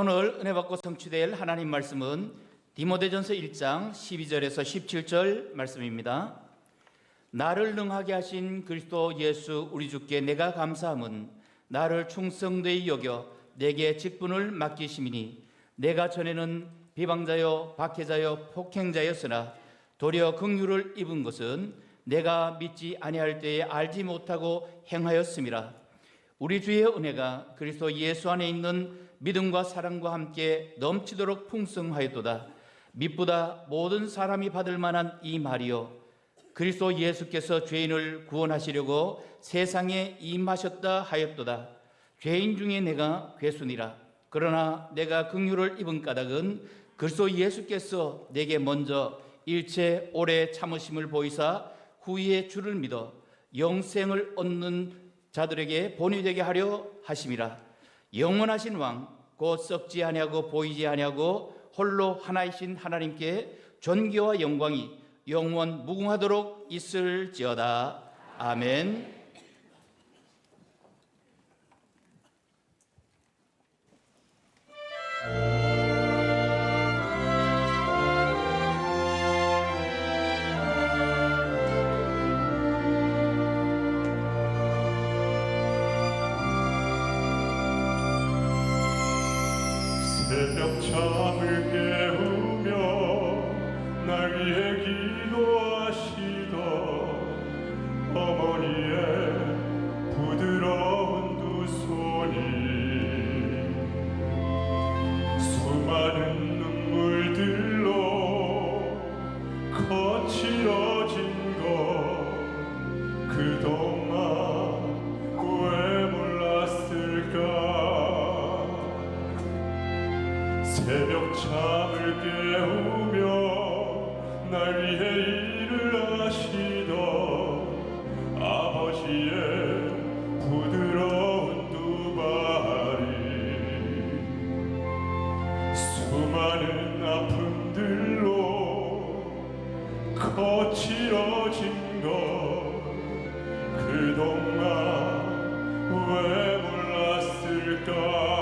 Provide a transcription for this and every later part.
오늘 은혜 받고 성취될 하나님 말씀은 디모데전서 1장 12절에서 17절 말씀입니다. 나를 능하게 하신 그리스도 예수 우리 주께 내가 감사함은 나를 충성되이 여겨 내게 직분을 맡기심이니 내가 전에는 비방자요 박해자요 폭행자였으나 도리어 긍휼을 입은 것은 내가 믿지 아니할 때에 알지 못하고 행하였음이라. 우리 주의 은혜가 그리스도 예수 안에 있는 믿음과 사랑과 함께 넘치도록 풍성하였도다. mit보다 모든 사람이 받을 만한 이 말이요 그리스도 예수께서 죄인을 구원하시려고 세상에 임하셨다 하였도다. 죄인 중에 내가 괴순이라. 그러나 내가 긍휼을 입은 까닭은 그리스도 예수께서 내게 먼저 일체 오래 참으심을 보이사 후에 주를 믿어 영생을 얻는 자들에게 본이 되게 하려 하심이라. 영원하신 왕 곧 썩지 아니하고 보이지 아니하고 홀로 하나이신 하나님께 존귀와 영광이 영원 무궁하도록 있을지어다. 아멘. 새벽 잠을 깨우며 날 위해 기도하시던 어머니의 부드러운 두 손이 수많은 눈물들로 거칠어진 것 그동안 왜 몰랐을까. 새벽 잠을 깨우며 날 위해 일을 하시던 아버지의 부드러운 두 발이 수많은 아픔들로 거칠어진 것 그동안 왜 몰랐을까.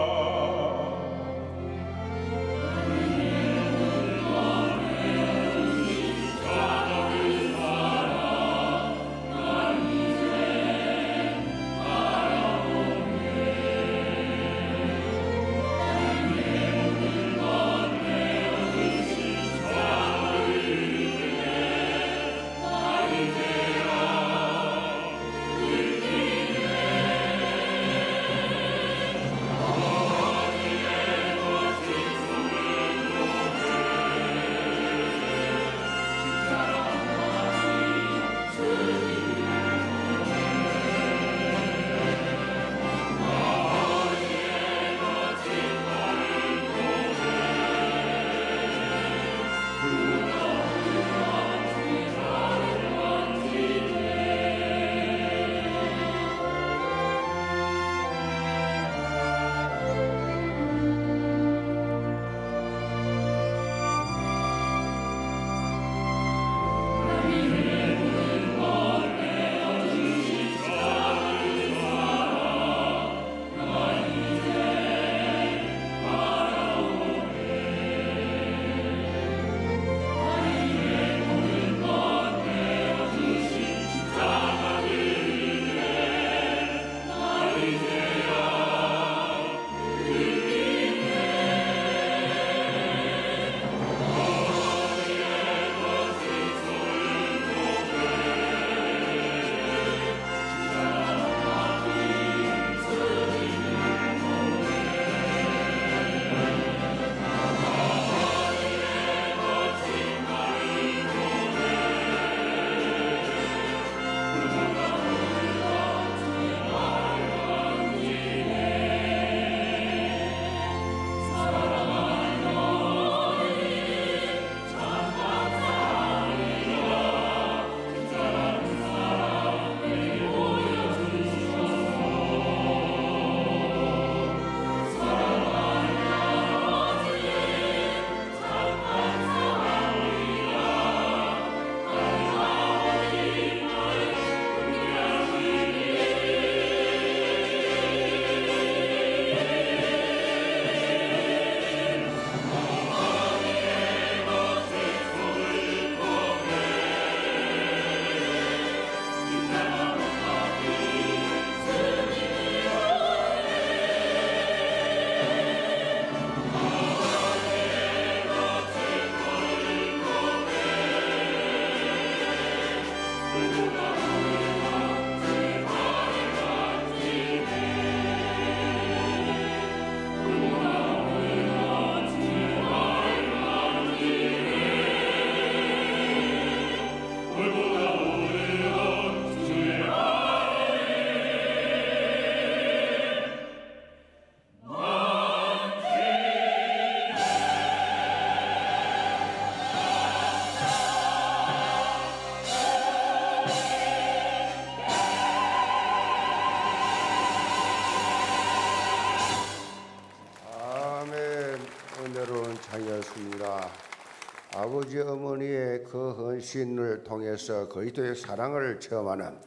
아버지 어머니의 그 헌신을 통해서 그리스도의 사랑을 체험하는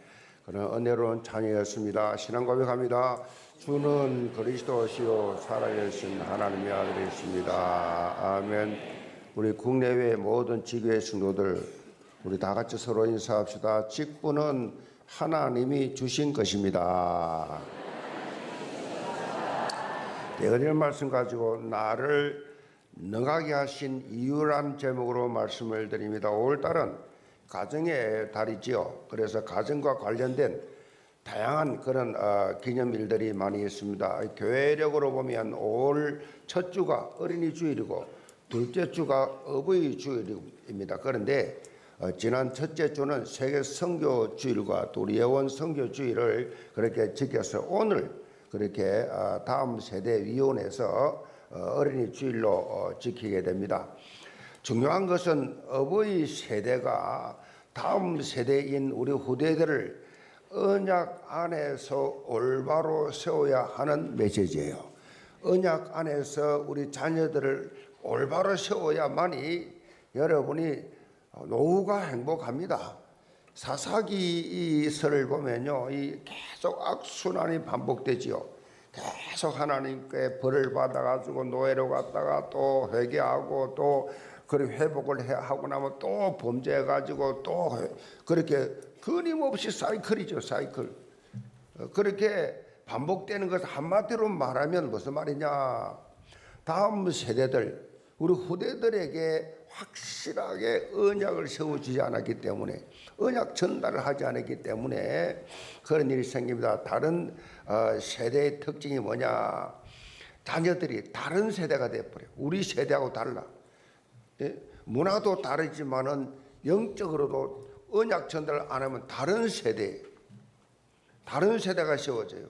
그런 은혜로운 자녀였습니다. 신앙 고백합니다. 주는 그리스도시요 살아계신 하나님의 아들이십니다. 아멘. 우리 국내외 모든 지교회 성도들 우리 다 같이 서로 인사합시다. 직분은 하나님이 주신 것입니다. 내가 말씀 가지고 나를 능하게 하신 이유란 제목으로 말씀을 드립니다. 5월달은 가정의 달이지요. 그래서 가정과 관련된 다양한 그런 기념일들이 많이 있습니다. 교회력으로 보면 5월 첫 주가 어린이 주일이고 둘째 주가 어버이 주일입니다. 그런데 지난 첫째 주는 세계 선교 주일과 또 예원 선교 주일을 그렇게 지켜서 오늘 그렇게 다음 세대 위원회에서 어린이 주일로 지키게 됩니다. 중요한 것은 어버이 세대가 다음 세대인 우리 후대들을 언약 안에서 올바로 세워야 하는 메시지예요. 언약 안에서 우리 자녀들을 올바로 세워야만이 여러분이 노후가 행복합니다. 사사기서를 보면요, 이 계속 악순환이 반복되지요. 계속 하나님께 벌을 받아가지고 노예로 갔다가 또 회개하고 또 그렇게 회복을 하고 나면 또 범죄해가지고 또 그렇게 끊임없이 사이클이죠, 사이클. 그렇게 반복되는 것 한마디로 말하면 무슨 말이냐? 다음 세대들, 우리 후대들에게 확실하게 언약을 세워주지 않았기 때문에, 언약 전달을 하지 않았기 때문에 그런 일이 생깁니다. 다른 세대의 특징이 뭐냐? 자녀들이 다른 세대가 돼버려요. 우리 세대하고 달라. 문화도 다르지만은 영적으로도 언약 전달을 안 하면 다른 세대가 세워져요.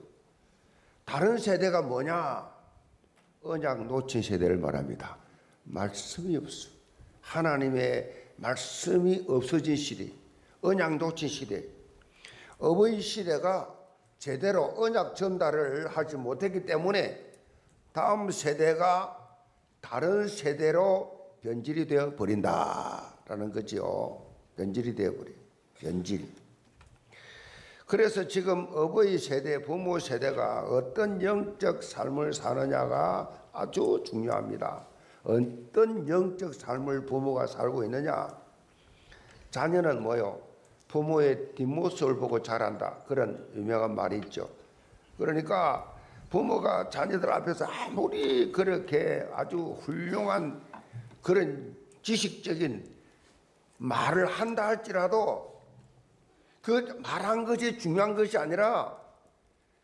다른 세대가 뭐냐? 언약 놓친 세대를 말합니다. 말씀이 없어. 하나님의 말씀이 없어진 시대, 언약 놓친 시대. 어버이 시대가 제대로 언약 전달을 하지 못했기 때문에 다음 세대가 다른 세대로 변질이 되어 버린다라는 거죠. 변질이 되어 버려요. 변질. 그래서 지금 어버이 세대, 부모 세대가 어떤 영적 삶을 사느냐가 아주 중요합니다. 어떤 영적 삶을 부모가 살고 있느냐? 자녀는 뭐요? 부모의 뒷모습을 보고 자란다. 그런 유명한 말이 있죠. 그러니까 부모가 자녀들 앞에서 아무리 그렇게 아주 훌륭한 그런 지식적인 말을 한다 할지라도 그 말한 것이 중요한 것이 아니라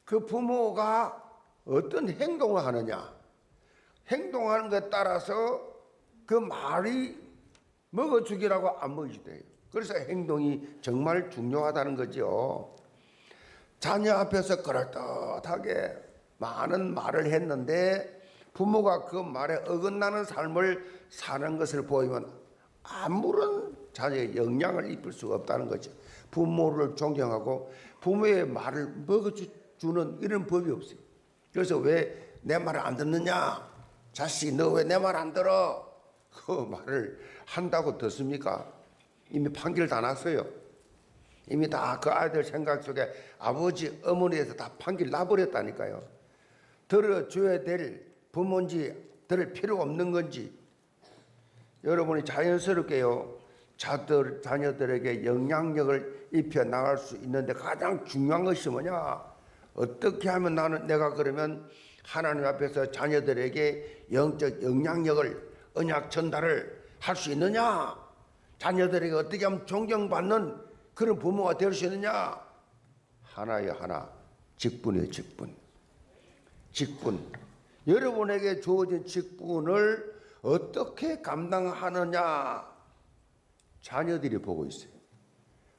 그 부모가 어떤 행동을 하느냐, 행동하는 것에 따라서 그 말이 먹어주기라고 안 먹어주대요. 그래서 행동이 정말 중요하다는 거죠. 자녀 앞에서 그럴듯하게 많은 말을 했는데 부모가 그 말에 어긋나는 삶을 사는 것을 보이면 아무런 자녀의 영향을 입힐 수가 없다는 거죠. 부모를 존경하고 부모의 말을 먹어주는 이런 법이 없어요. 그래서 왜 내 말을 안 듣느냐? 자식 너 왜 내 말 안 들어? 그 말을 한다고 듣습니까? 이미 판결 다 났어요. 이미 다 그 아이들 생각 속에 아버지 어머니에서 다 판결 나버렸다니까요. 들어줘야 될 부모인지 들을 필요 없는 건지 여러분이 자연스럽게요 자녀들에게 영향력을 입혀 나갈 수 있는데 가장 중요한 것이 뭐냐? 어떻게 하면 내가 그러면 하나님 앞에서 자녀들에게 영적 영향력을 언약 전달을 할 수 있느냐? 자녀들에게 어떻게 하면 존경받는 그런 부모가 될 수 있느냐? 하나요 하나, 직분이에요. 직분. 여러분에게 주어진 직분을 어떻게 감당하느냐? 자녀들이 보고 있어요.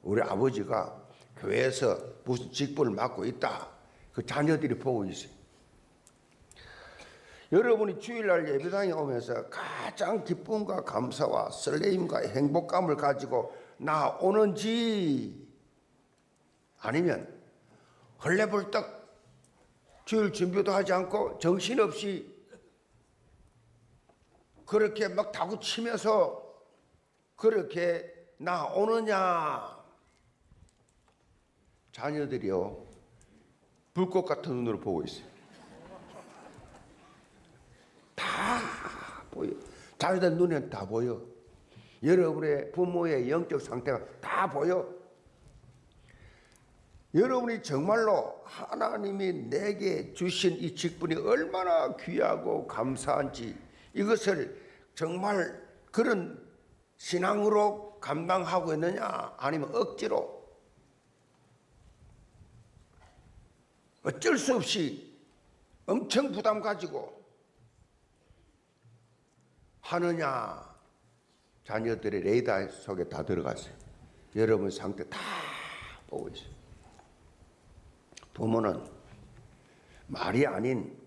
우리 아버지가 교회에서 무슨 직분을 맡고 있다. 그 자녀들이 보고 있어요. 여러분이 주일날 예배당에 오면서 가장 기쁨과 감사와 설레임과 행복감을 가지고 나오는지 아니면 헐레벌떡 주일 준비도 하지 않고 정신없이 그렇게 막 다구치면서 그렇게 나오느냐? 자녀들이요, 불꽃 같은 눈으로 보고 있어요. 다 보여. 자녀들 눈에는 다 보여. 여러분의 부모의 영적 상태가 다 보여. 여러분이 정말로 하나님이 내게 주신 이 직분이 얼마나 귀하고 감사한지, 이것을 정말 그런 신앙으로 감당하고 있느냐, 아니면 억지로 어쩔 수 없이 엄청 부담 가지고 하느냐. 자녀들의 레이더 속에 다 들어갔어요. 여러분 상태 다 보고 있어요. 부모는 말이 아닌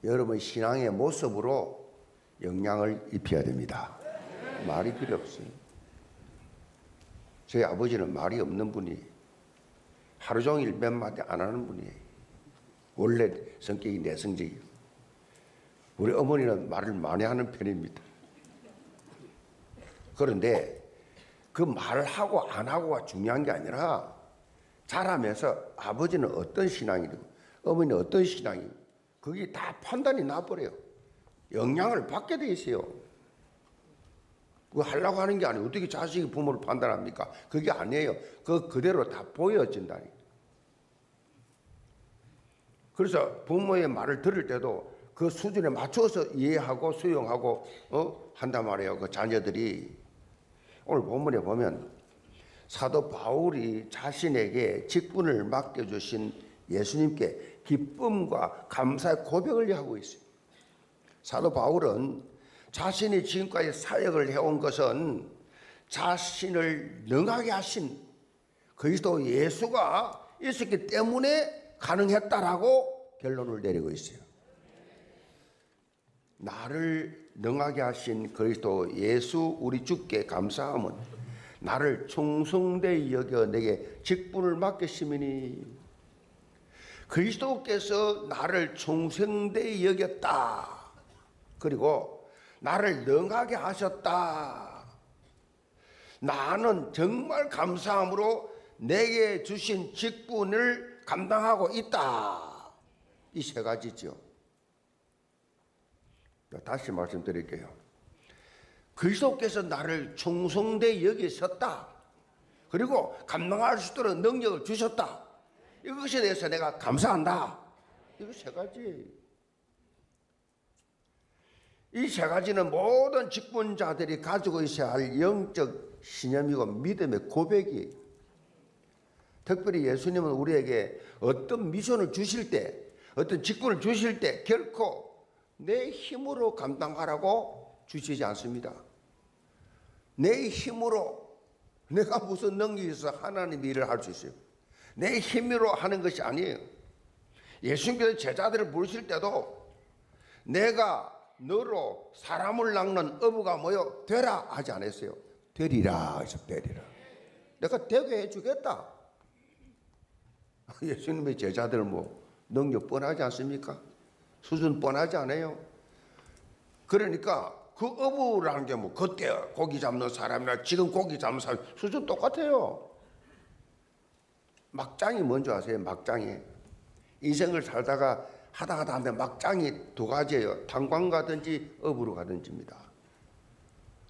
여러분 신앙의 모습으로 영향을 입혀야 됩니다. 말이 필요 없어요. 저희 아버지는 말이 없는 분이에요. 하루 종일 몇 마디 안 하는 분이에요. 원래 성격이 내성적이에요. 우리 어머니는 말을 많이 하는 편입니다. 그런데 그 말하고 안 하고가 중요한 게 아니라 자라면서 아버지는 어떤 신앙이고 어머니는 어떤 신앙이고 그게 다 판단이 나버려요. 영향을 받게 돼 있어요. 그거 하려고 하는 게 아니에요. 어떻게 자식이 부모를 판단합니까? 그게 아니에요. 그대로 다 보여진다니. 그래서 부모의 말을 들을 때도 그 수준에 맞춰서 이해하고 수용하고 한단 말이에요. 그 자녀들이. 오늘 본문에 보면 사도 바울이 자신에게 직분을 맡겨주신 예수님께 기쁨과 감사의 고백을 하고 있어요. 사도 바울은 자신이 지금까지 사역을 해온 것은 자신을 능하게 하신 그리스도 예수가 있었기 때문에 가능했다라고 결론을 내리고 있어요. 나를 능하게 하신 그리스도 예수 우리 주께 감사함은 나를 충성되이 여겨 내게 직분을 맡기심이니, 그리스도께서 나를 충성되이 여겼다. 그리고 나를 능하게 하셨다. 나는 정말 감사함으로 내게 주신 직분을 감당하고 있다. 이 세 가지죠. 다시 말씀드릴게요. 그리스도께서 나를 충성되이 여기셨다. 그리고 감당할 수 있도록 능력을 주셨다. 이것에 대해서 내가 감사한다. 이거 세 가지. 이 세 가지는 모든 직분자들이 가지고 있어야 할 영적 신념이고 믿음의 고백이에요. 특별히 예수님은 우리에게 어떤 미션을 주실 때, 어떤 직분을 주실 때 결코 내 힘으로 감당하라고 주시지 않습니다. 내 힘으로 내가 무슨 능력이 있어서 하나님 일을 할 수 있어요. 내 힘으로 하는 것이 아니에요. 예수님께서 제자들을 부르실 때도 내가 너로 사람을 낚는 어부가 뭐요? 되라 하지 않았어요. 되리라 해서 되리라. 내가 되게 해주겠다. 예수님의 제자들 뭐 능력 뻔하지 않습니까? 수준 뻔하지 않아요? 그러니까 그 어부라는 게 뭐 그때 고기 잡는 사람이나 지금 고기 잡는 사람 수준 똑같아요. 막장이 뭔지 아세요? 막장이. 인생을 살다가 하다 하면 막장이 두 가지예요. 탄광 가든지 어부로 가든지입니다.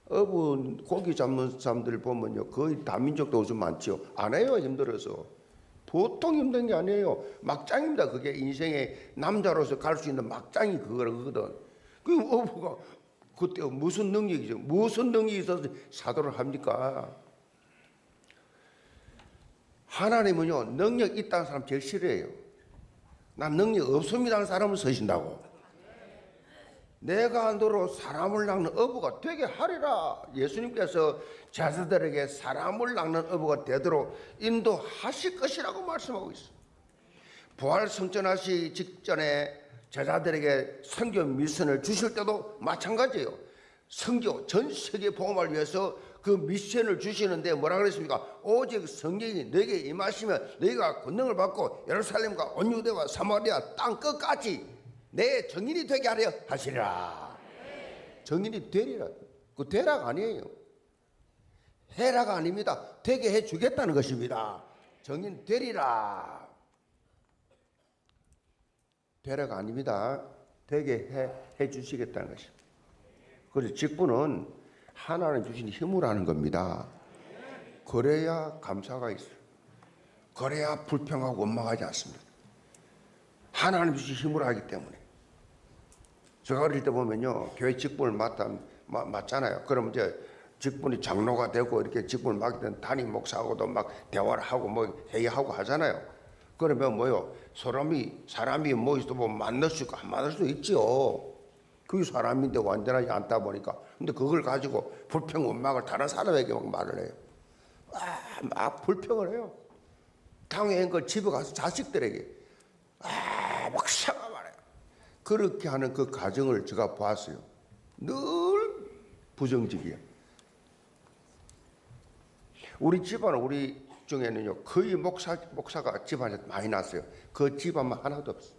어부 고기 잡는 사람들 보면요 거의 다민족도 요즘 많죠. 안 해요. 힘들어서. 보통 힘든 게 아니에요. 막장입니다. 그게 인생의 남자로서 갈 수 있는 막장이 그거거든. 그 어부가 그때 무슨 능력이죠? 무슨 능력이 있어서 사도를 합니까? 하나님은요 능력 있다는 사람 제일 싫어해요. 난 능력 없습니다 하는 사람을 쓰신다고. 내가 너로 사람을 낚는 어부가 되게 하리라. 예수님께서 제자들에게 사람을 낚는 어부가 되도록 인도하실 것이라고 말씀하고 있어요. 부활 성전하시 직전에 제자들에게 선교 미션을 주실 때도 마찬가지예요. 선교 전 세계 복음을 위해서 그 미션을 주시는데 뭐라 그랬습니까? 오직 성령이 너에게 임하시면 너희가 권능을 받고 예루살렘과 온 유대와 사마리아 땅 끝까지 내 증인이 되게 하려 하시리라. 증인이 되리라. 그 되라가 아니에요. 해라가 아닙니다. 되게 해주겠다는 것입니다. 정인 되리라. 되라가 아닙니다. 되게 해주시겠다는 것입니다. 그래서 직분은 하나님 주신 힘으로 하는 겁니다. 그래야 감사가 있어요. 그래야 불평하고 원망하지 않습니다. 하나님 주신 힘으로 하기 때문에. 제가 어릴 때 보면요, 교회 직분을 맡잖아요. 그럼 이제 직분이 장로가 되고 이렇게 직분을 맡게 된 담임 목사하고도 막 대화를 하고 뭐 회의하고 하잖아요. 그러면 뭐요? 사람이 뭐 있어 보면 만날 수 있고 안 만날 수도 있지요. 그게 사람인데 완전하지 않다 보니까. 근데 그걸 가지고 불평 원망을 다른 사람에게 막 말을 해요. 막 불평을 해요. 당연한 걸 집에 가서 자식들에게 막 사과 말해요. 그렇게 하는 그 가정을 제가 보았어요. 늘 부정적이에요. 우리 집안은 우리 중에는요 거의 목사가 집안에 많이 났어요. 그 집안만 하나도 없어요.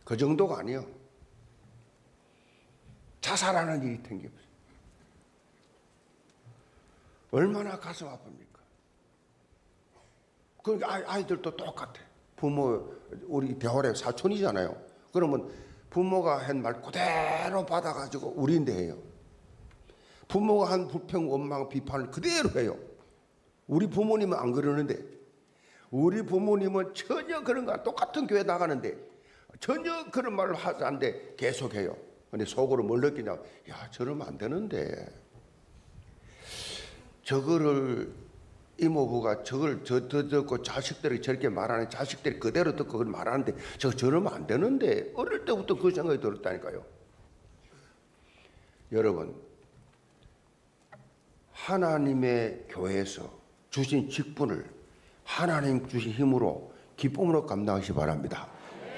그 정도가 아니에요. 자살하는 일이 생겼어요. 얼마나 가슴 아픕니까? 그러니까 아이들도 똑같아. 부모 우리 대화래 사촌이잖아요. 그러면 부모가 한 말 그대로 받아가지고 우리인데 해요. 부모가 한 불평, 원망, 비판을 그대로 해요. 우리 부모님은 안 그러는데, 우리 부모님은 전혀 그런 거 똑같은 교회 나가는데 전혀 그런 말을 하지 않는데 계속해요. 근데 속으로 뭘 느끼냐? 야, 저러면 안 되는데. 저거를 이모부가 저걸 듣고 자식들이 저렇게 말하는 자식들이 그대로 듣고 그걸 말하는데 저러면 안 되는데 어릴 때부터 그 생각이 들었다니까요. 여러분, 하나님의 교회에서 주신 직분을 하나님 주신 힘으로 기쁨으로 감당하시기 바랍니다.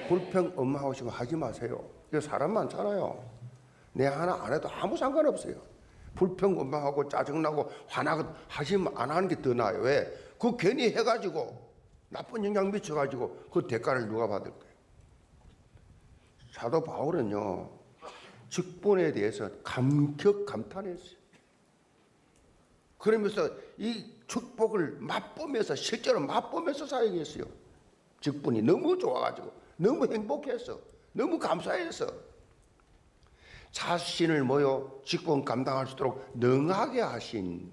불평 원망하시고 하지 마세요. 사람 많잖아요. 내 하나 안 해도 아무 상관없어요. 불평 원망하고 짜증나고 화나고 하시면 안 하는 게 더 나아요. 왜? 그 괜히 해가지고 나쁜 영향 미쳐가지고 그 대가를 누가 받을 거예요? 사도 바울은요 직분에 대해서 감탄했어요. 그러면서 이 축복을 맛보면서 실제로 맛보면서 사역했어요. 직분이 너무 좋아가지고 너무 행복했어. 너무 감사했어. 자신을 직분 감당할 수 있도록 능하게 하신,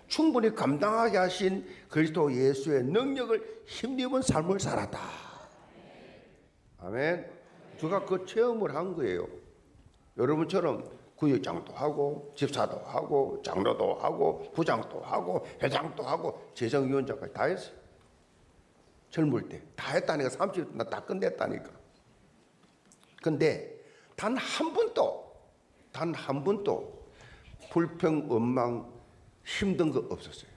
충분히 감당하게 하신 그리스도 예수의 능력을 힘입은 삶을 살았다. 아멘. 제가 그 체험을 한 거예요. 여러분처럼 구역장도 하고 집사도 하고 장로도 하고 부장도 하고 회장도 하고 재정위원장까지 다 했어요. 젊을 때 다 했다니까. 30나 다 끝냈다니까. 근데 단 한 번도 불평, 원망, 힘든 거 없었어요.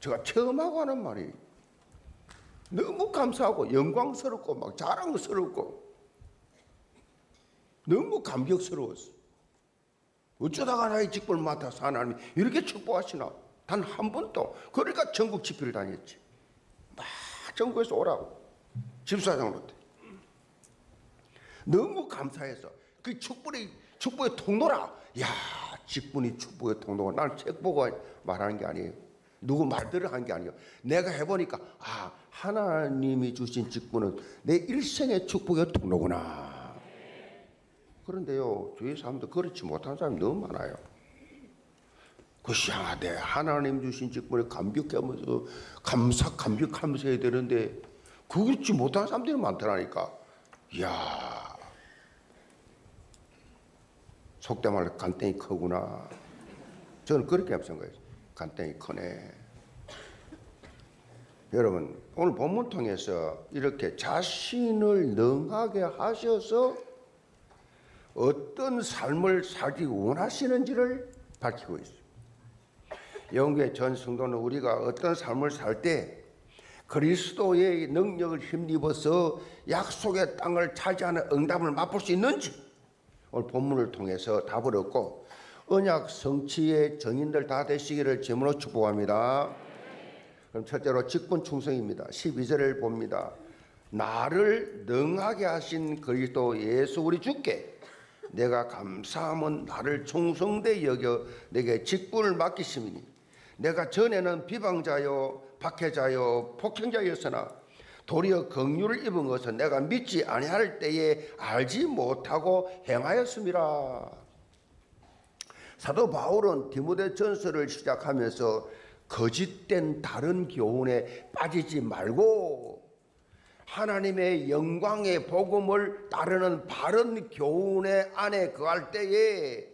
제가 처음 하고 하는 말이 너무 감사하고 영광스럽고 막 자랑스럽고 너무 감격스러웠어요. 어쩌다가 나의 직분을 맡아서 하나님이 이렇게 축복하시나? 단 한 번도. 그러니까 전국 집회를 다녔지. 막 전국에서 오라고. 집사장으로 때. 너무 감사해서 그 축복의 통로라. 야, 직분이 축복의 통로가. 나는 책 보고 말하는 게 아니에요. 누구 말대로 하는 게 아니에요. 내가 해보니까 하나님이 주신 직분은 내 일생의 축복의 통로구나. 그런데요, 주위 사람들 그렇지 못한 사람이 너무 많아요. 이상하대. 하나님 주신 직분에 감격하면서 감격하면서 해야 되는데 그렇지 못한 사람들이 많더라니까. 이야, 속된 말로 간땡이 크구나. 저는 그렇게 생각해요. 간땡이 크네. 여러분, 오늘 본문 통해서 이렇게 자신을 능하게 하셔서 어떤 삶을 살기 원하시는지를 밝히고 있습니다. 영계 전 성도는 우리가 어떤 삶을 살 때 그리스도의 능력을 힘입어서 약속의 땅을 차지하는 응답을 맛볼 수 있는지 오늘 본문을 통해서 답을 얻고 언약 성취의 정인들 다 되시기를 제물로 축복합니다. 그럼 첫째로 직분 충성입니다. 12절을 봅니다. 나를 능하게 하신 그리스도 예수 우리 주께 내가 감사함은 나를 충성되이 여겨 내게 직분을 맡기심이니 내가 전에는 비방자요 박해자요 폭행자였으나 도리어 긍휼을 입은 것은 내가 믿지 아니할 때에 알지 못하고 행하였음이라. 사도 바울은 디모데전서를 시작하면서 거짓된 다른 교훈에 빠지지 말고 하나님의 영광의 복음을 따르는 바른 교훈의 안에 거할 때에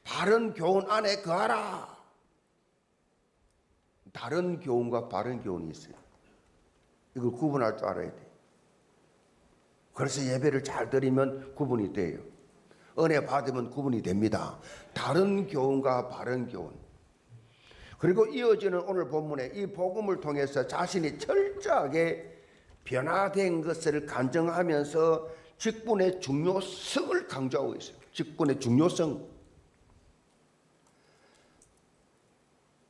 바른 교훈 안에 거하라. 다른 교훈과 바른 교훈이 있어요. 이걸 구분할 줄 알아야 돼. 그래서 예배를 잘 드리면 구분이 돼요. 은혜 받으면 구분이 됩니다. 다른 교훈과 바른 교훈. 그리고 이어지는 오늘 본문에 이 복음을 통해서 자신이 철저하게 변화된 것을 간증하면서 직분의 중요성을 강조하고 있어요. 직분의 중요성.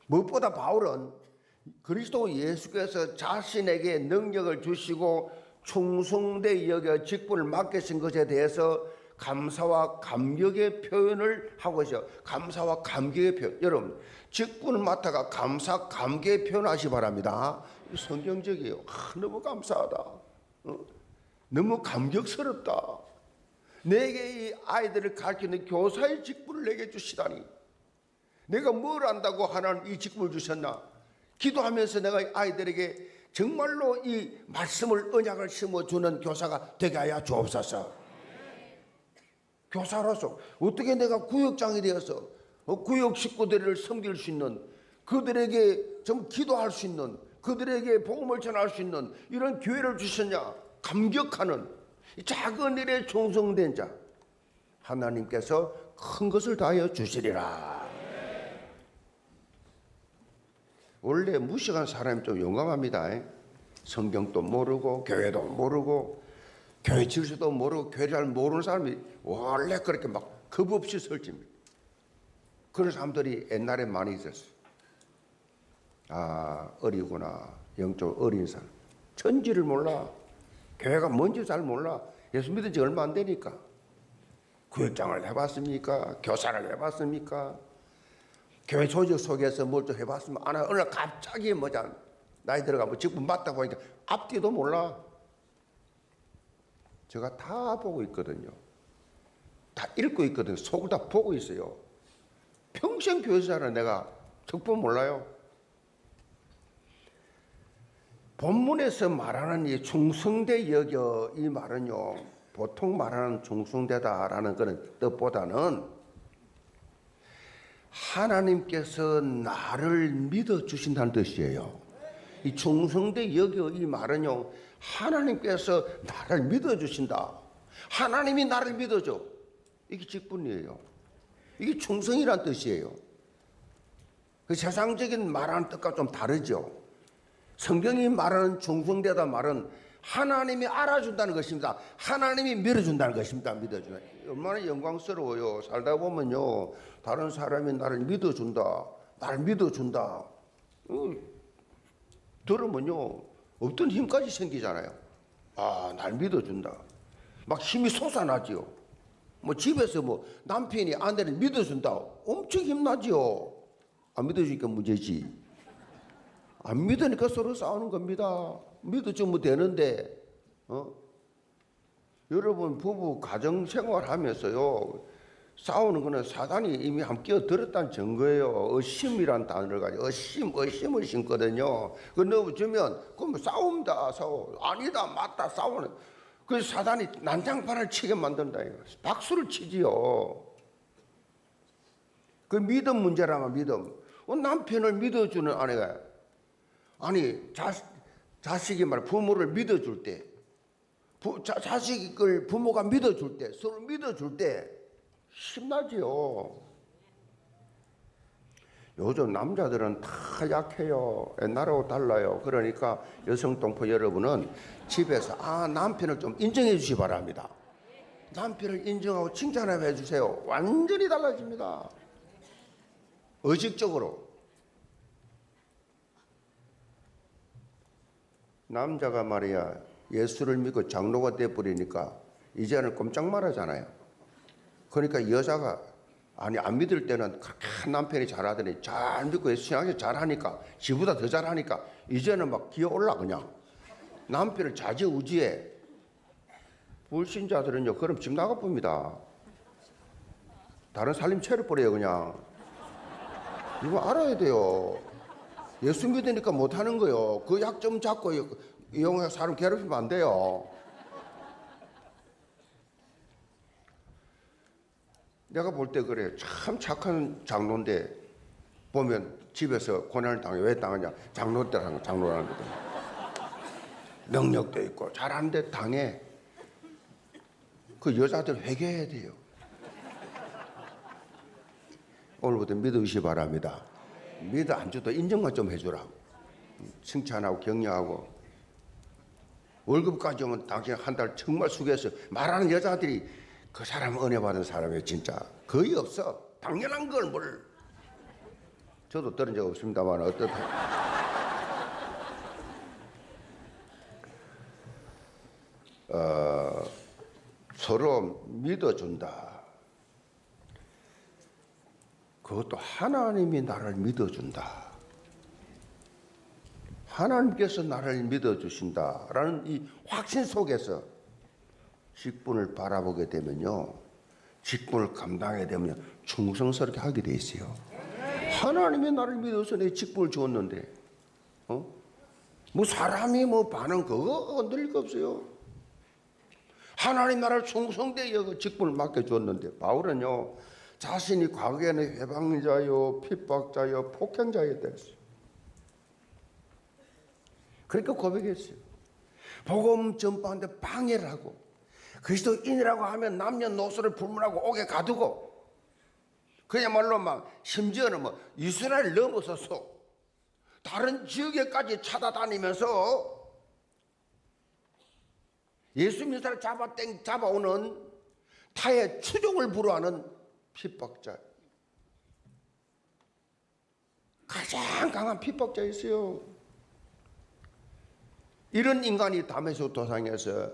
무엇보다 바울은 그리스도 예수께서 자신에게 능력을 주시고 충성되이 여겨 직분을 맡기신 것에 대해서 감사와 감격의 표현을 하고 있어요. 감사와 감격의 표현. 여러분, 직분을 맡아가 감사, 감격의 표현하시 바랍니다. 성경적이에요. 너무 감사하다. 너무 감격스럽다. 내게 이 아이들을 가르치는 교사의 직분을 내게 주시다니. 내가 뭘 안다고 하나님 이 직분을 주셨나? 기도하면서 내가 아이들에게 정말로 이 말씀을 언약을 심어주는 교사가 되게 하여 주옵소서. 교사로서 어떻게 내가 구역장이 되어서 구역 식구들을 섬길 수 있는, 그들에게 좀 기도할 수 있는, 그들에게 복음을 전할 수 있는 이런 기회를 주셨냐? 감격하는 작은 일에 충성된 자 하나님께서 큰 것을 다하여 주시리라. 원래 무식한 사람이 좀 용감합니다. 성경도 모르고 교회도 모르고 교회 질서도 모르고 교회 잘 모르는 사람이 원래 그렇게 막 겁없이 설집니다. 그런 사람들이 옛날에 많이 있었어요. 아, 어리구나. 영적 어린 사람. 천지를 몰라. 교회가 뭔지 잘 몰라. 예수 믿은 지 얼마 안 되니까. 구역장을 해봤습니까? 교사를 해봤습니까? 교회 조직 속에서 뭘 좀 해봤으면 안 하고 어느 날 갑자기 뭐자 나이 들어가면 직분 맞다 보니까 앞뒤도 몰라. 제가 다 보고 있거든요. 다 읽고 있거든요. 속을 다 보고 있어요. 평생 교회사는 내가 적분 몰라요. 본문에서 말하는 이 충성되 여겨 이 말은요, 보통 말하는 충성되다라는 그런 뜻보다는 하나님께서 나를 믿어주신다는 뜻이에요. 이 충성되 여겨 이 말은요, 하나님께서 나를 믿어주신다. 하나님이 나를 믿어줘. 이게 직분이에요. 이게 충성이란 뜻이에요. 그 세상적인 말하는 뜻과 좀 다르죠. 성경이 말하는 충성되다 말은 하나님이 알아준다는 것입니다. 하나님이 밀어준다는 것입니다. 믿어주는. 얼마나 영광스러워요. 살다 보면요, 다른 사람이 나를 믿어준다. 나를 믿어준다. 들으면요, 어떤 힘까지 생기잖아요. 아, 날 믿어준다. 막 힘이 솟아나지요. 뭐 집에서 뭐 남편이 아내를 믿어준다. 엄청 힘나지요. 안 믿어주니까 문제지. 안 믿으니까 서로 싸우는 겁니다. 믿어주면 되는데, 여러분 부부 가정 생활하면서요, 싸우는 거는 사단이 이미 함께 들었다는 증거예요. 의심이란 단어를 가지고 의심을 심거든요. 그 넣어주면 그럼 싸웁니다. 싸워. 아니다 맞다 싸우는. 그 사단이 난장판을 치게 만든다. 박수를 치지요. 그 믿음 문제라면 믿음. 남편을 믿어주는 아내가, 아니 자식이 말 부모를 믿어줄 때, 자식을 부모가 믿어줄 때, 서로 믿어줄 때 힘나지요. 요즘 남자들은 다 약해요. 옛날하고 달라요. 그러니까 여성 동포 여러분은 집에서 남편을 좀 인정해 주시기 바랍니다. 남편을 인정하고 칭찬해 주세요. 완전히 달라집니다. 의식적으로. 남자가 말이야 예수를 믿고 장로가 돼버리니까 이제는 꼼짝 말하잖아요. 그러니까 여자가 아니 안 믿을 때는 그렇게 남편이 잘하더니 잘 믿고 신앙이 잘하니까 지보다 더 잘하니까 이제는 막 기어올라 그냥 남편을 좌지우지해. 불신자들은요 그럼 집 나가봅니다. 다른 살림 차려버려요 그냥. 이거 알아야 돼요. 예수 믿으니까 못하는 거요. 그 약점 잡고 이용해 사람 괴롭히면 안 돼요. 내가 볼 때 그래. 참 착한 장로인데 보면 집에서 고난을 당해. 왜 당하냐? 장로라는 거든. 능력도 있고 잘하는데 당해. 그 여자들 회개해야 돼요. 오늘부터 믿으시 바랍니다. 믿어 안 줘도 인정만 좀 해주라. 칭찬하고 격려하고. 월급까지 오면 당신 한 달 정말 수고해서 말하는 여자들이 그 사람 은혜 받은 사람이 진짜 거의 없어. 당연한 걸 뭘. 저도 들은 적 없습니다만 어떻다. 서로 믿어준다. 그것도 하나님이 나를 믿어준다. 하나님께서 나를 믿어주신다라는 이 확신 속에서 직분을 바라보게 되면요. 직분을 감당하게 되면 충성스럽게 하게 돼 있어요. 하나님이 나를 믿어서 내 직분을 주었는데 뭐 사람이 뭐 반응 그거 건드릴 거 없어요. 하나님 나라를 충성되게 그 직분을 맡겨줬는데 바울은요. 자신이 과거에는 회방자요 핍박자요 폭행자였다 했어요. 그러니까 고백했어요. 복음 전파하는데 방해를 하고 그리스도인이라고 하면 남녀노소를 불문하고 옥에 가두고 그야말로 막 심지어는 뭐 이스라엘 넘어서서 다른 지역에까지 찾아다니면서 예수 믿는 사람 잡아오는 타의 추종을 불허하는 핍박자. 가장 강한 핍박자였어요. 이런 인간이 다메섹 도상에서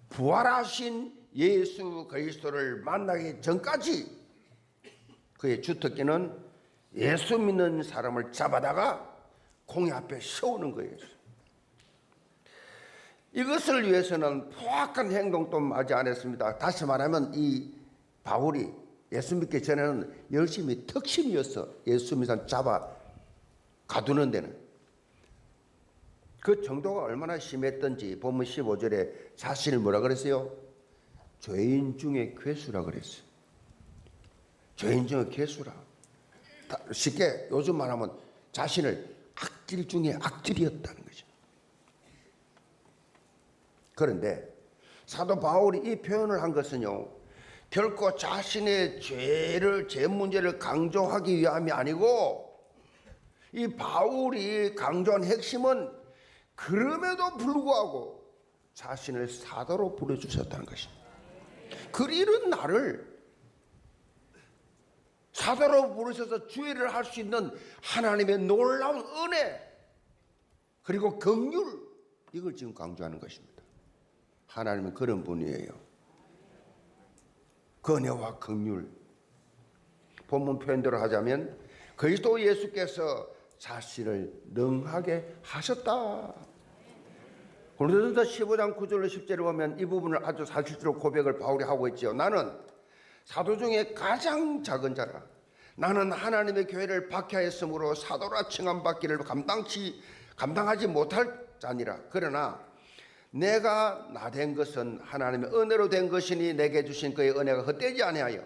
부활하신 예수 그리스도를 만나기 전까지 그의 주특기는 예수 믿는 사람을 잡아다가 공의 앞에 세우는 거예요. 이것을 위해서는 포악한 행동도 하지 않았습니다. 다시 말하면 이 바울이 예수 믿기 전에는 열심히 특심이었어. 예수 믿는 사람 잡아 가두는 데는. 그 정도가 얼마나 심했던지 보면 15절에 자신을 뭐라 그랬어요? 죄인 중에 괴수라 그랬어요. 죄인 중에 괴수라. 쉽게 요즘 말하면 자신을 악질 중에 악질이었다는 거죠. 그런데 사도 바울이 이 표현을 한 것은요. 결코 자신의 죄 문제를 강조하기 위함이 아니고 이 바울이 강조한 핵심은 그럼에도 불구하고 자신을 사도로 부르주셨다는 것입니다. 이런 나를 사도로 부르셔서 주의를 할 수 있는 하나님의 놀라운 은혜 그리고 긍휼 이걸 지금 강조하는 것입니다. 하나님은 그런 분이에요. 은혜와 긍휼. 본문 표현대로 하자면 그리스도 예수께서 자신을 능하게 하셨다. 고린도전서 15장 9절로 10절을 보면 이 부분을 아주 사실적으로 고백을 바울이 하고 있죠. 나는 사도 중에 가장 작은 자라. 나는 하나님의 교회를 박해하였으므로 사도라 칭함받기를 감당하지 못할 자니라. 그러나 내가 나 된 것은 하나님의 은혜로 된 것이니 내게 주신 그의 은혜가 헛되지 아니하여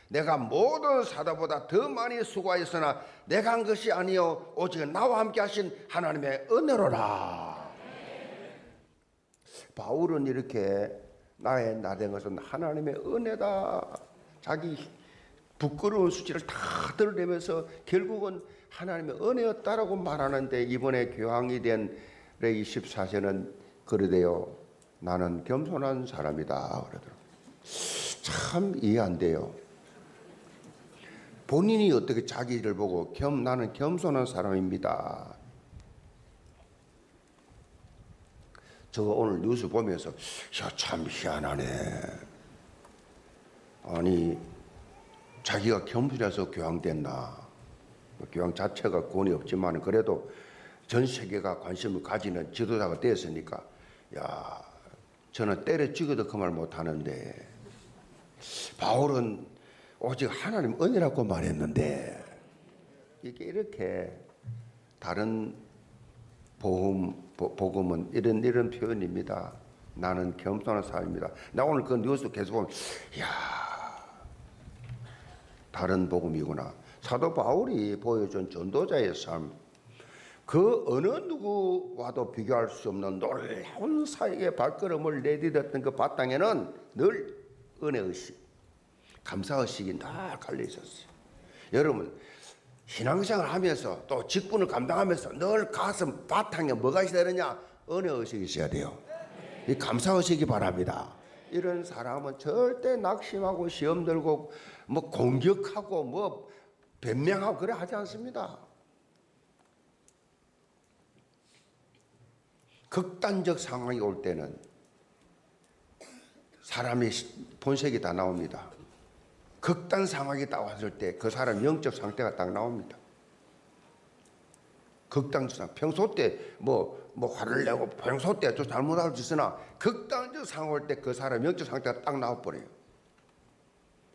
내가 모든 사도보다 더 많이 수고하였으나 내가 한 것이 아니요 오직 나와 함께 하신 하나님의 은혜로라. 바울은 이렇게 나의 나 된 것은 하나님의 은혜다. 자기 부끄러운 수치를 다 드러내면서 결국은 하나님의 은혜였다라고 말하는데 이번에 교황이 된 레이 14세는 그러대요. 나는 겸손한 사람이다 그러더라고요. 참 이해 안 돼요. 본인이 어떻게 자기를 보고 나는 겸손한 사람입니다. 저 오늘 뉴스 보면서 참 희한하네. 아니 자기가 겸손해서 교황됐나? 교황 자체가 권위 없지만 그래도 전 세계가 관심을 가지는 지도자가 됐으니까 야, 저는 때려 죽여도 그 말 못하는데 바울은 오직 하나님 은혜라고 말했는데 이게 이렇게 다른 복음은 이런 표현입니다. 나는 겸손한 사람입니다. 나 오늘 그 뉴스 계속 보면 야, 다른 복음이구나. 사도 바울이 보여준 전도자의 삶, 그 어느 누구와도 비교할 수 없는 놀라운 사역의 발걸음을 내디뎠던 그 바탕에는 늘 은혜의식, 감사의식이 다 깔려 있었어요. 여러분, 신앙생활 하면서 또 직분을 감당하면서 늘 가슴 바탕에 뭐가 있어야 되느냐? 은혜의식이 있어야 돼요. 이 감사의식이 바랍니다. 이런 사람은 절대 낙심하고 시험 들고 뭐 공격하고 뭐 변명하고 그래 하지 않습니다. 극단적 상황이 올 때는 사람의 본색이 다 나옵니다. 극단 상황이 딱 왔을 때 그 사람 영적 상태가 딱 나옵니다. 극단적 상황. 평소 때 뭐 화를 내고 평소 때 좀 잘못할 수 있으나 극단적 상황 올 때 그 사람 영적 상태가 딱 나와버려요.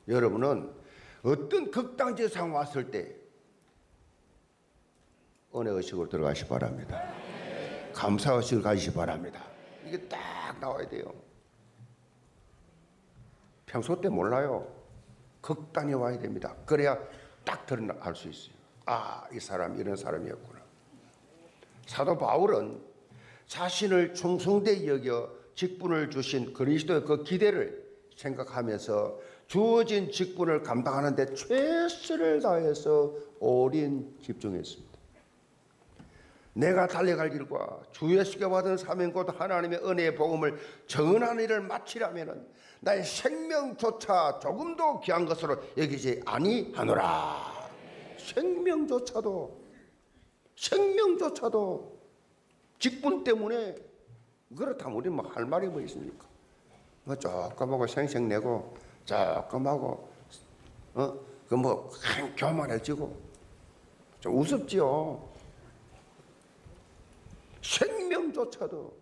여러분은 어떤 극단적 상황 왔을 때 은혜의식으로 들어가시 바랍니다. 감사의식을 가지시 바랍니다. 이게 딱 나와야 돼요. 평소 때 몰라요. 극단이 와야 됩니다. 그래야 딱 드러날 수 있어요. 아, 이 사람 이런 사람이었구나. 사도 바울은 자신을 충성되이 여겨 직분을 주신 그리스도의 그 기대를 생각하면서 주어진 직분을 감당하는 데 최선을 다해서 오랜 집중했습니다. 내가 달려갈 길과 주 예수께 받은 사명 곧 하나님의 은혜의 복음을 전하는 일을 마치려면 나의 생명조차 조금도 귀한 것으로 여기지 아니하노라. 생명조차도 직분 때문에 그렇다면 우리 뭐 할 말이 뭐 있습니까? 뭐 조금하고 생색내고 조금하고 그 뭐 교만해지고 좀 우습지요. 생명조차도.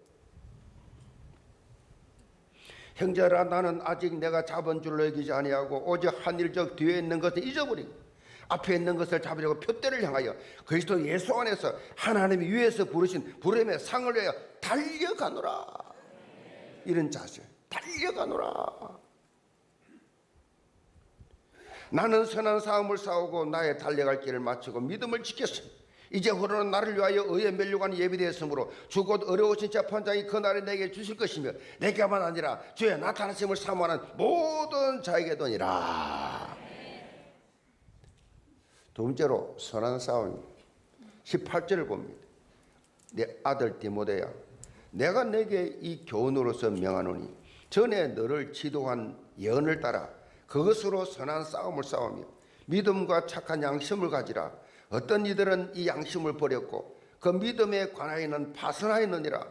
형제라, 나는 아직 내가 잡은 줄로 여기지 아니하고 오직 한일적 뒤에 있는 것을 잊어버리고 앞에 있는 것을 잡으려고 표대를 향하여 그리스도 예수 안에서 하나님이 위에서 부르신 부름의 상을 위하여 달려가노라. 이런 자세. 달려가노라. 나는 선한 싸움을 싸우고 나의 달려갈 길을 마치고 믿음을 지켰으니 이제 후로는 나를 위하여 의의 면류관이 예비되었으므로 주 곧 어려우신 재판장이 그날에 내게 주실 것이며 내게만 아니라 주의 나타나심을 사모하는 모든 자에게도니라. 두 번째로 선한 싸움 18절을 봅니다. 내 아들 디모데야, 내가 내게 이 교훈으로서 명하노니 전에 너를 지도한 예언을 따라 그것으로 선한 싸움을 싸우며 믿음과 착한 양심을 가지라. 어떤 이들은 이 양심을 버렸고 그 믿음에 관하여는 파선하였느니라.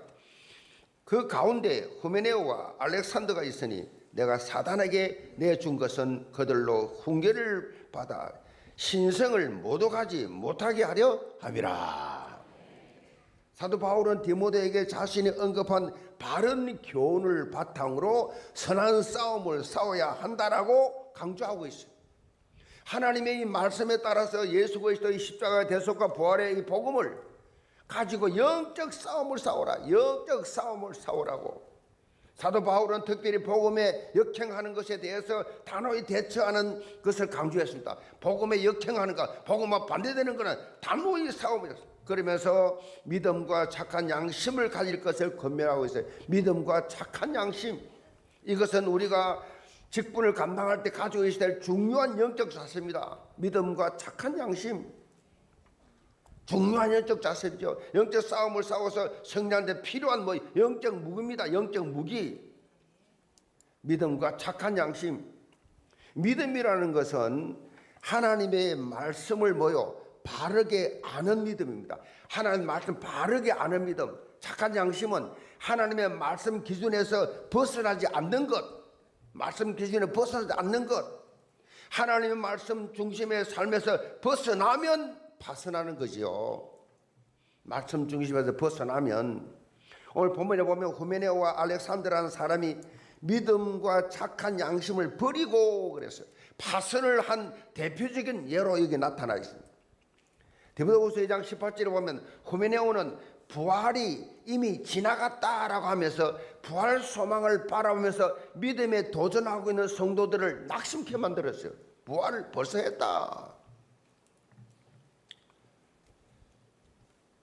그 가운데 후메네오와 알렉산더가 있으니 내가 사단에게 내준 것은 그들로 훈계를 받아 신성을 모독하지 못하게 하려 함이라. 사도 바울은 디모데에게 자신이 언급한 바른 교훈을 바탕으로 선한 싸움을 싸워야 한다라고 강조하고 있어요. 하나님의 이 말씀에 따라서 예수 그리스도의 십자가의 대속과 부활의 이 복음을 가지고 영적 싸움을 싸우라. 영적 싸움을 싸우라고. 사도 바울은 특별히 복음에 역행하는 것에 대해서 단호히 대처하는 것을 강조했습니다. 복음에 역행하는 것, 복음과 반대되는 것은 단호히 싸움이었습니다. 그러면서 믿음과 착한 양심을 가질 것을 권면하고 있어요. 믿음과 착한 양심, 이것은 우리가 직분을 감당할 때 가지고 있어야 될 중요한 영적 자세입니다. 믿음과 착한 양심, 중요한 영적 자세죠. 영적 싸움을 싸워서 승리하는데 필요한 영적 무기입니다. 영적 무기. 믿음과 착한 양심. 믿음이라는 것은 하나님의 말씀을 바르게 아는 믿음입니다. 하나님의 말씀 바르게 아는 믿음. 착한 양심은 하나님의 말씀 기준에서 벗어나지 않는 것. 말씀 기준에 벗어나지 않는 것. 하나님의 말씀 중심의 삶에서 벗어나면 파선하는 거지요. 말씀 중심에서 벗어나면, 오늘 본문에 보면 후메네오와 알렉산더라는 사람이 믿음과 착한 양심을 버리고 그랬어요. 파선을 한 대표적인 예로 여기 나타나 있습니다. 디모데후서 2장 18절에 보면 후메네오는 부활이 이미 지나갔다라고 하면서 부활 소망을 바라보면서 믿음에 도전하고 있는 성도들을 낙심케 만들었어요. 부활을 벌써 했다.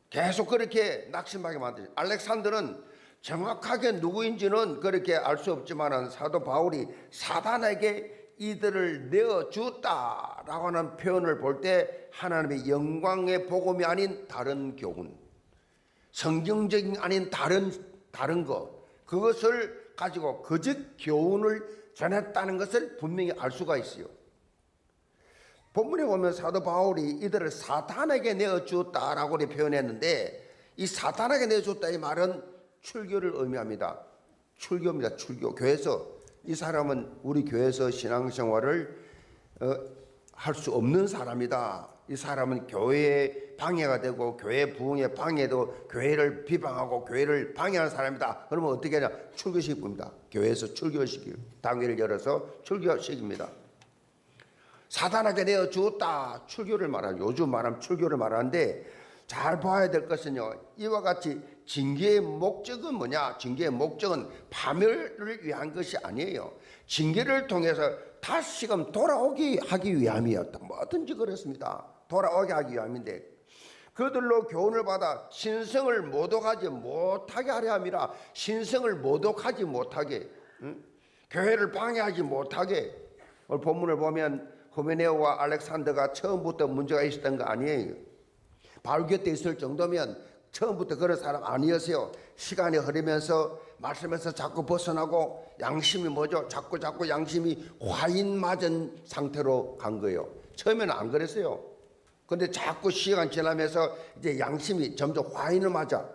계속 그렇게 낙심하게 만들었어요. 알렉산더는 정확하게 누구인지는 그렇게 알 수 없지만 사도 바울이 사단에게 이들을 내어주었다라고 하는 표현을 볼 때 하나님의 영광의 복음이 아닌 다른 교훈, 성경적인 아닌 다른 것, 그것을 가지고 거짓 교훈을 전했다는 것을 분명히 알 수가 있어요. 본문에 보면 사도 바울이 이들을 사탄에게 내어주었다라고 표현했는데, 이 사탄에게 내어줬다 이 말은 출교를 의미합니다. 출교입니다. 출교. 교회에서, 이 사람은 우리 교회에서 신앙생활을 할 수 없는 사람이다. 이 사람은 교회에 방해가 되고 교회 부흥에 방해도 교회를 비방하고 교회를 방해하는 사람이다. 그러면 어떻게 하냐? 출교시킵니다. 교회에서 출교시키고 당회를 열어서 출교시킵니다. 사단에게 내어 주었다. 출교를 말하죠. 요즘 말하면 출교를 말하는데, 잘 봐야 될 것은요, 이와 같이 징계의 목적은 뭐냐? 징계의 목적은 파멸을 위한 것이 아니에요. 징계를 통해서 다시금 돌아오게 하기 위함이었다. 뭐든지 그렇습니다. 돌아오게 하기 위함인데, 그들로 교훈을 받아 신성을 모독하지 못하게 하려 함이라. 신성을 모독하지 못하게, 교회를 방해하지 못하게. 오늘 본문을 보면 후메네오와 알렉산더가 처음부터 문제가 있었던 거 아니에요. 바울 곁에 있을 정도면 처음부터 그런 사람 아니었어요. 시간이 흐르면서 말씀에서 자꾸 벗어나고 양심이 뭐죠? 자꾸 양심이 화인 맞은 상태로 간 거예요. 처음에는 안 그랬어요. 근데 자꾸 시간 지나면서 이제 양심이 점점 화인을 맞아.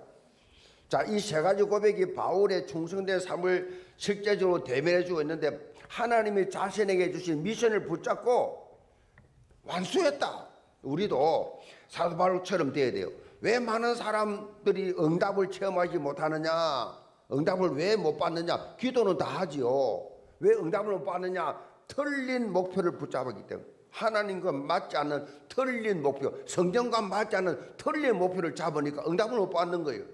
자, 이 세 가지 고백이 바울의 충성된 삶을 실제적으로 대면해 주고 있는데, 하나님이 자신에게 주신 미션을 붙잡고 완수했다. 우리도 사도 바울처럼 돼야 돼요. 왜 많은 사람들이 응답을 체험하지 못하느냐? 응답을 왜 못 받느냐? 기도는 다 하지요. 왜 응답을 못 받느냐? 틀린 목표를 붙잡았기 때문에. 하나님과 맞지 않는 틀린 목표, 성경과 맞지 않는 틀린 목표를 잡으니까 응답을 못 받는 거예요.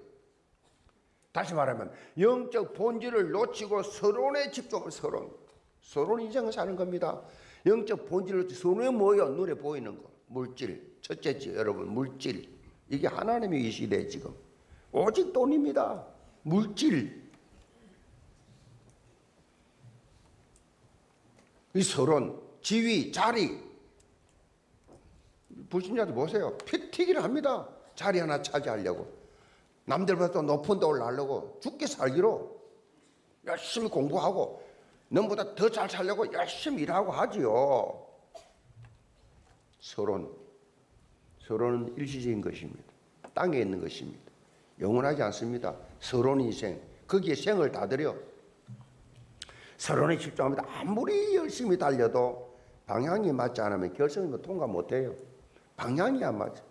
다시 말하면 영적 본질을 놓치고 서론에 집중하면 서론 인생을 사는 겁니다. 영적 본질을 놓치고 서론에 뭐예요? 눈에 보이는 거, 물질. 첫째지 여러분, 물질. 이게 하나님의 이 시대에 지금 오직 돈입니다. 물질. 이 서론, 지위, 자리. 불신자들 보세요. 피튀기를 합니다. 자리 하나 차지하려고. 남들보다 높은 데 올라가려고 죽게 살기로 열심히 공부하고 너보다 더 잘 살려고 열심히 일하고 하지요. 서론은 일시적인 것입니다. 땅에 있는 것입니다. 영원하지 않습니다. 서론 인생, 거기에 생을 다 들여. 서론에 집중합니다. 아무리 열심히 달려도 방향이 맞지 않으면 결승을 통과 못해요. 방향이 안 맞아.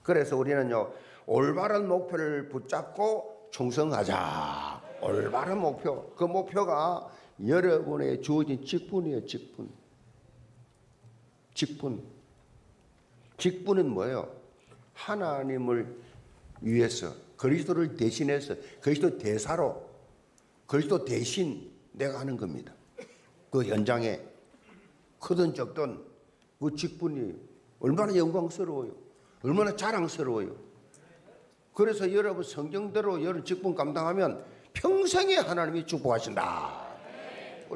그래서 우리는요, 올바른 목표를 붙잡고 충성하자. 올바른 목표. 그 목표가 여러분의 주어진 직분이에요. 직분은 뭐예요? 하나님을 위해서, 그리스도를 대신해서, 그리스도 대사로, 그리스도 대신 내가 하는 겁니다. 그 현장에 크든 적든 그 직분이 얼마나 영광스러워요. 얼마나 자랑스러워요. 그래서 여러분 성경대로 여러분 직분 감당하면 평생에 하나님이 축복하신다.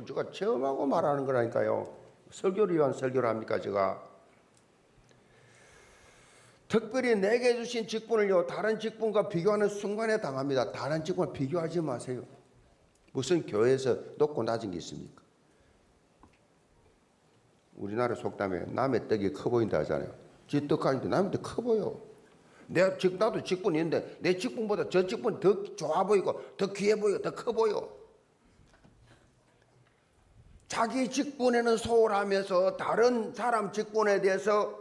제가 체험하고 말하는 거라니까요. 설교를 위한 설교를 합니까 제가. 특별히 내게 주신 직분을요, 다른 직분과 비교하는 순간에 당합니다. 다른 직분과 비교하지 마세요. 무슨 교회에서 높고 낮은 게 있습니까? 우리나라 속담에 남의 떡이 커 보인다 하잖아요. 지 떡하는데 남의 떡 커 보여. 나도 직분이 있는데 내 직분보다 저 직분이 더 좋아 보이고 더 귀해 보이고 더 커 보여. 자기 직분에는 소홀하면서 다른 사람 직분에 대해서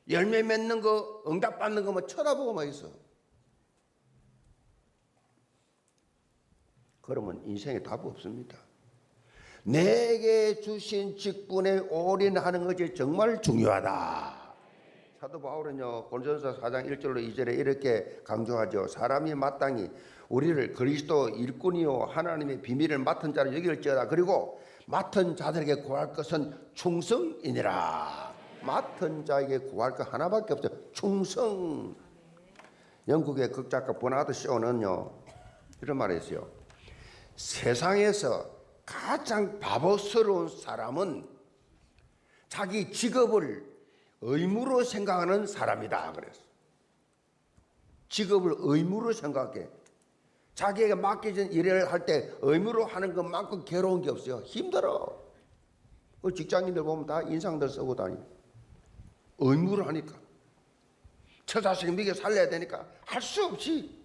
열매 맺는 거, 응답받는 거만 쳐다보고만 있어. 그러면 인생에 답이 없습니다. 내게 주신 직분에 올인하는 것이 정말 중요하다. 사도 바울은요, 고린도전서 4장 1절로 2절에 이렇게 강조하죠. 사람이 마땅히 우리를 그리스도 일꾼이요 하나님의 비밀을 맡은 자로 여길지어다. 그리고 맡은 자들에게 구할 것은 충성이니라. 맡은 자에게 구할 것 하나밖에 없어요. 충성. 영국의 극작가 버나드 쇼는요 이런 말을 했어요. 세상에서 가장 바보스러운 사람은 자기 직업을 의무로 생각하는 사람이다 그랬어. 직업을 의무로 생각해. 자기에게 맡겨진 일을 할 때 의무로 하는 것만큼 괴로운 게 없어요. 힘들어. 그 직장인들 보면 다 인상들 쓰고 다니. 의무를 하니까. 처자식 먹여 살려야 되니까 할 수 없이.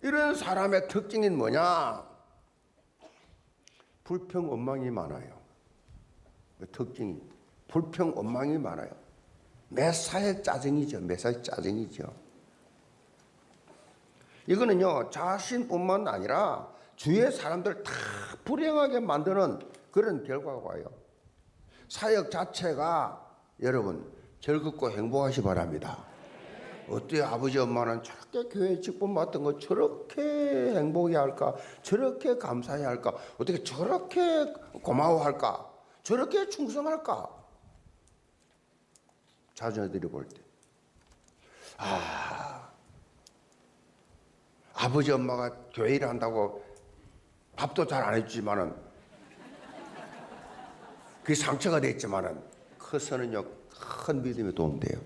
이런 사람의 특징이 뭐냐? 불평 원망이 많아요. 그 특징이 불평 원망이 많아요. 매사에 짜증이죠. 매사에 짜증이죠. 이거는요 자신뿐만 아니라 주위의 사람들 다 불행하게 만드는 그런 결과가 와요. 사역 자체가 여러분 즐겁고 행복하시 바랍니다. 어때 아버지 엄마는 저렇게 교회 직분 맡은 거 저렇게 행복해 할까? 저렇게 감사해 할까? 어떻게 저렇게 고마워할까? 저렇게 충성할까? 자녀들이 볼 때 아버지 엄마가 교회 일을 한다고 밥도 잘 안 해주지만은 그게 상처가 됐지만은 커서는요 큰 믿음이 도움돼요.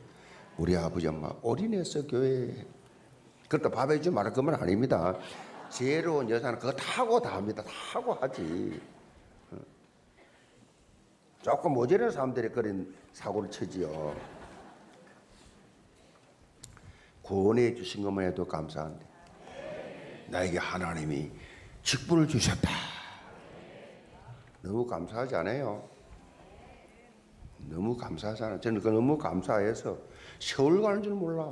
우리 아버지 엄마 올인해서 교회에 그렇다 밥 해주지 말할 것만 아닙니다. 지혜로운 여자는 그거 다 하고 다 합니다. 다 하고 하지. 조금 모자란 사람들이 그런 사고를 치지요. 구원해 주신 것만 해도 감사한데 나에게 하나님이 직분을 주셨다. 너무 감사하지 않아요? 너무 감사하잖아요. 저는 그 너무 감사해서 세월 가는 줄 몰라.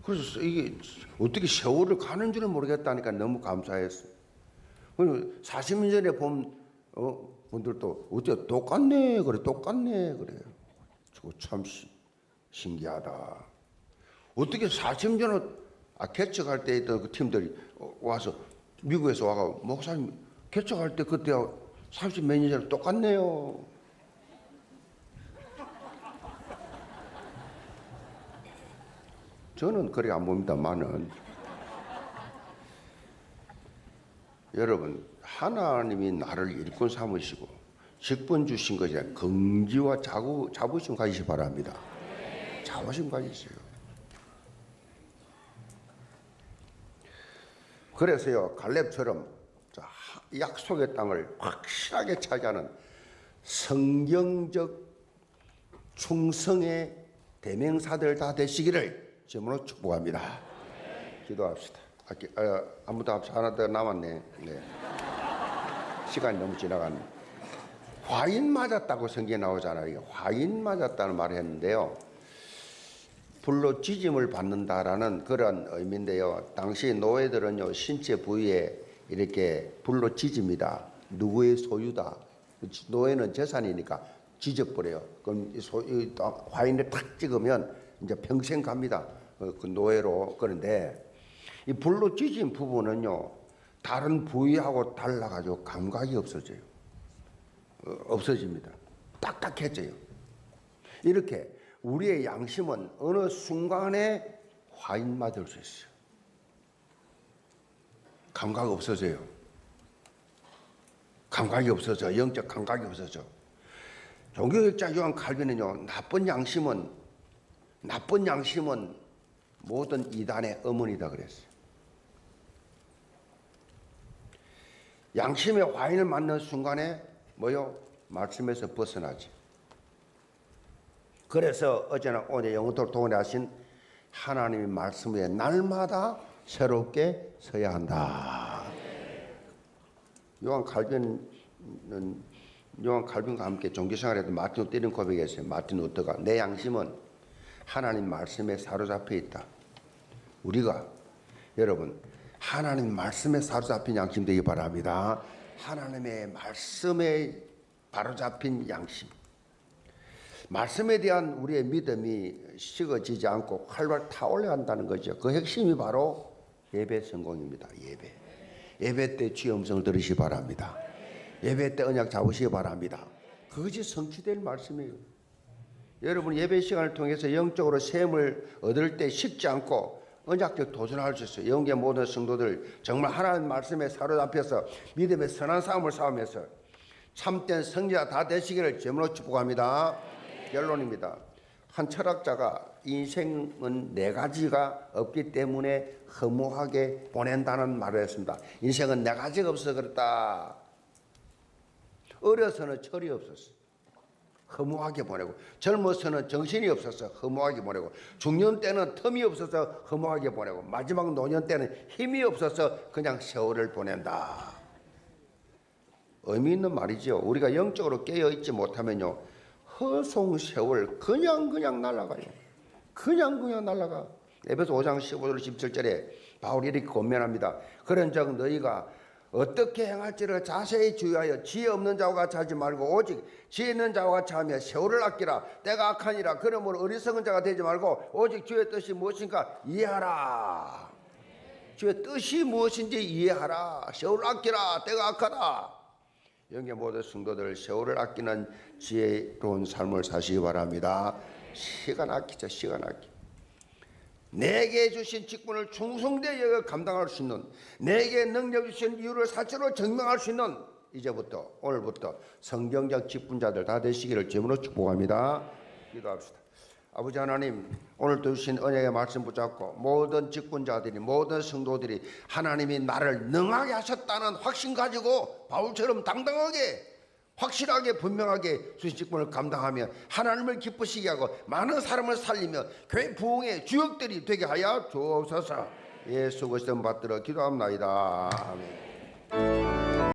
그래서 이게 어떻게 세월을 가는 줄을 모르겠다니까 너무 감사했어. 40년 전에 본 분들도 어째 똑같네 그래 똑같네 그래. 저거 참 신기하다. 어떻게 40년 전에 개척할 때 있던 그 팀들이 와서 미국에서 와가 목사님 개척할 때 그때하고 30 몇 년 전에 똑같네요. 저는 그렇게 안 봅니다만은 여러분 하나님이 나를 일꾼 삼으시고 직분 주신 것이 아니라 긍지와 자부심 가지시 바랍니다. 자부심 가지세요. 그래서요 갈렙처럼 약속의 땅을 확실하게 차지하는 성경적 충성의 대명사들 다 되시기를 주님으로 축복합니다. 기도합시다. 아무도 하나 더 남았네. 네. 시간이 너무 지나갔네. 화인 맞았다고 성경에 나오잖아요. 화인 맞았다는 말을 했는데요. 불로 찢음을 받는다라는 그런 의미인데요. 당시 노예들은요 신체 부위에 이렇게 불로 찢습니다. 누구의 소유다. 노예는 재산이니까 찢어버려요. 그럼 화인을 탁 찍으면 이제 평생 갑니다. 그 노예로. 그런데 이 불로 찢은 부분은요 다른 부위하고 달라가지고 감각이 없어져요. 없어집니다. 딱딱해져요. 이렇게 우리의 양심은 어느 순간에 화인 맞을 수 있어요. 감각 없어져요. 감각이 없어져. 영적 감각이 없어져. 종교학자 요한 칼빈은요 나쁜 양심은 모든 이단의 어머니다 그랬어요. 양심의 화인을 맞는 순간에 뭐요? 말씀에서 벗어나지. 그래서 어제나 오늘 영원토록 동원하신 하나님의 말씀 위에 날마다 새롭게 서야 한다. 요한 칼빈 요한 칼빈과 함께 종교생활에도 마틴 루터 이런 고백했어요. 마틴 루터가 내 양심은 하나님 말씀에 사로잡혀 있다. 우리가 여러분 하나님 말씀에 사로잡힌 양심 되기 바랍니다. 하나님의 말씀에 바로잡힌 양심. 말씀에 대한 우리의 믿음이 식어지지 않고 활발 타올라간다는 거죠. 그 핵심이 바로 예배 성공입니다. 예배 때 주의 음성을 들으시기 바랍니다. 예배 때 언약 잡으시기 바랍니다. 그것이 성취될 말씀이에요. 여러분 예배 시간을 통해서 영적으로 샘을 얻을 때 쉽지 않고 언약적 도전할 수 있어요. 영계 모든 성도들 정말 하나님 말씀에 사로잡혀서 믿음의 선한 싸움을 싸우면서 참된 성자 다 되시기를 제물로 축복합니다. 결론입니다. 한 철학자가 인생은 4가지가 없기 때문에 허무하게 보낸다는 말을 했습니다. 인생은 4가지가 없어서 그렇다. 어려서는 철이 없었어. 허무하게 보내고, 젊어서는 정신이 없어서 허무하게 보내고, 중년 때는 틈이 없어서 허무하게 보내고, 마지막 노년 때는 힘이 없어서 그냥 세월을 보낸다. 의미 있는 말이죠. 우리가 영적으로 깨어있지 못하면요, 허송 세월 그냥 날아가요. 그냥 날아가. 에베소 5장 15절 17절에 바울이 이렇게 권면합니다. 그런즉 너희가 어떻게 행할지를 자세히 주의하여 지혜 없는 자와 같이 하지 말고 오직 지혜 있는 자와 같이 하며 세월을 아끼라. 때가 악하니라. 그러므로 어리석은 자가 되지 말고 오직 주의 뜻이 무엇인가 이해하라. 주의 뜻이 무엇인지 이해하라. 세월을 아끼라. 때가 악하다. 영계 모든 성도들 세월을 아끼는 지혜로운 삶을 사시기 바랍니다. 시간 아끼자. 시간 아끼. 내게 주신 직분을 충성되게 감당할 수 있는, 내게 능력 주신 이유를 사실로 증명할 수 있는 이제부터 오늘부터 성경적 직분자들 다 되시기를 주님으로 축복합니다. 기도합시다. 아버지 하나님, 오늘도 주신 언약의 말씀 붙잡고 모든 직분자들이, 모든 성도들이 하나님이 나를 능하게 하셨다는 확신 가지고 바울처럼 당당하게, 확실하게, 분명하게 주신 직분을 감당하며 하나님을 기쁘시게 하고 많은 사람을 살리며 교회 부흥의 주역들이 되게 하여 주옵소서. 예수 그리스도 받들어 기도합나이다. 아멘.